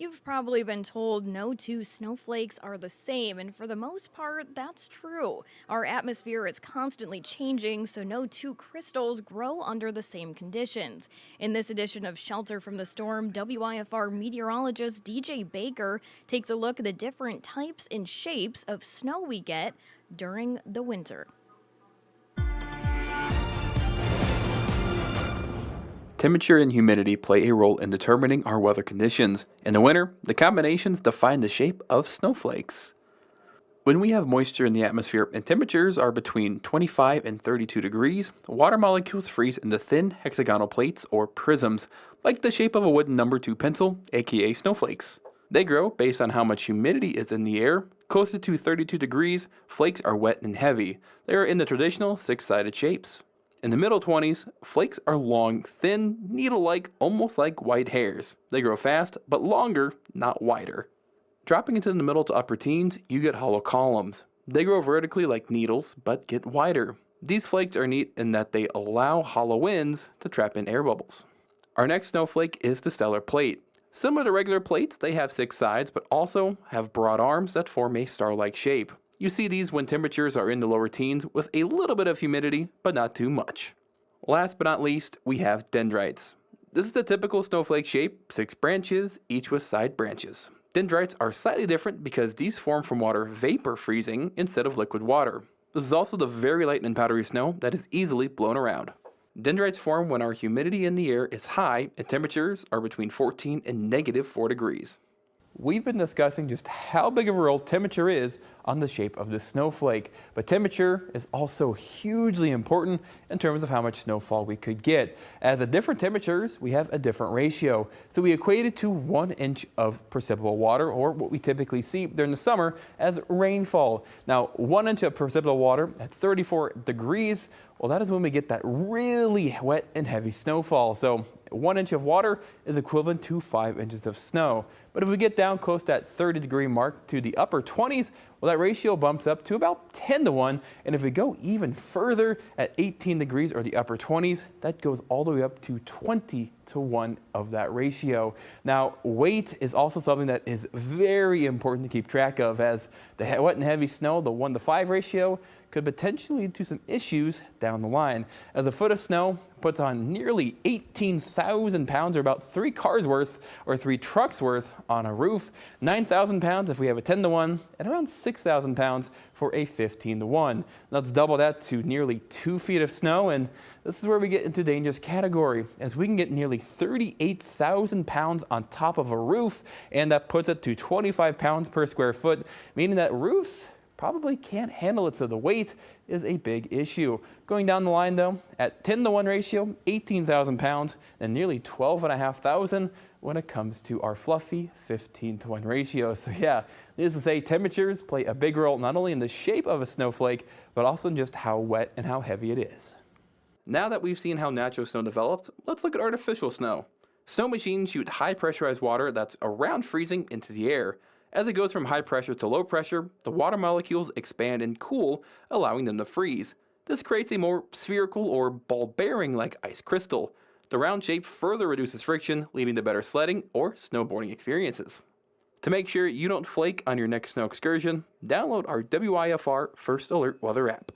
You've probably been told no two snowflakes are the same, and for the most part, that's true. Our atmosphere is constantly changing, so no two crystals grow under the same conditions. In this edition of Shelter from the Storm, WIFR meteorologist DJ Baker takes a look at the different types and shapes of snow we get during the winter. Temperature and humidity play a role in determining our weather conditions. In the winter, the combinations define the shape of snowflakes. When we have moisture in the atmosphere and temperatures are between 25 and 32 degrees, water molecules freeze into thin hexagonal plates or prisms, like the shape of a wooden number 2 pencil, aka snowflakes. They grow based on how much humidity is in the air. Closer to 32 degrees, flakes are wet and heavy. They are in the traditional six-sided shapes. In the middle 20s, flakes are long, thin, needle-like, almost like white hairs. They grow fast, but longer, not wider. Dropping into the middle to upper teens, you get hollow columns. They grow vertically like needles, but get wider. These flakes are neat in that they allow hollow winds to trap in air bubbles. Our next snowflake is the stellar plate. Similar to regular plates, they have 6 sides, but also have broad arms that form a star-like shape. You see these when temperatures are in the lower teens with a little bit of humidity, but not too much. Last but not least, we have dendrites. This is the typical snowflake shape, 6 branches, each with side branches. Dendrites are slightly different because these form from water vapor freezing instead of liquid water. This is also the very light and powdery snow that is easily blown around. Dendrites form when our humidity in the air is high and temperatures are between 14 and -4 degrees. We've been discussing just how big of a role temperature is on the shape of the snowflake, but temperature is also hugely important in terms of how much snowfall we could get. As at different temperatures, we have a different ratio. So we equate it to 1 inch of precipitable water, or what we typically see during the summer as rainfall. Now, 1 inch of precipitable water at 34 degrees, well, that is when we get that really wet and heavy snowfall. So 1 inch of water is equivalent to 5 inches of snow. But if we get down close to that 30-degree mark to the upper 20s, well, that ratio bumps up to about 10 to 1. And if we go even further at 18 degrees or the upper 20s, that goes all the way up to 20 to 1 of that ratio. Now, weight is also something that is very important to keep track of, as the wet and heavy snow, the 1 to 5 ratio, could potentially lead to some issues down the line. As a foot of snow puts on nearly 18,000 pounds, or about 3 cars worth or 3 trucks worth on a roof, 9,000 pounds if we have a 10 to 1, and around 6,000 pounds for a 15 to 1. Let's double that to nearly 2 feet of snow, and this is where we get into dangerous category, as we can get nearly 38,000 pounds on top of a roof, and that puts it to 25 pounds per square foot, meaning that roofs probably can't handle it, so the weight is a big issue. Going down the line though, at 10 to 1 ratio, 18,000 pounds, and nearly 12,500 when it comes to our fluffy 15 to 1 ratio. So yeah, needless to say, temperatures play a big role not only in the shape of a snowflake, but also in just how wet and how heavy it is. Now that we've seen how natural snow developed, let's look at artificial snow. Snow machines shoot high pressurized water that's around freezing into the air. As it goes from high pressure to low pressure, the water molecules expand and cool, allowing them to freeze. This creates a more spherical or ball-bearing like ice crystal. The round shape further reduces friction, leading to better sledding or snowboarding experiences. To make sure you don't flake on your next snow excursion, download our WIFR First Alert Weather app.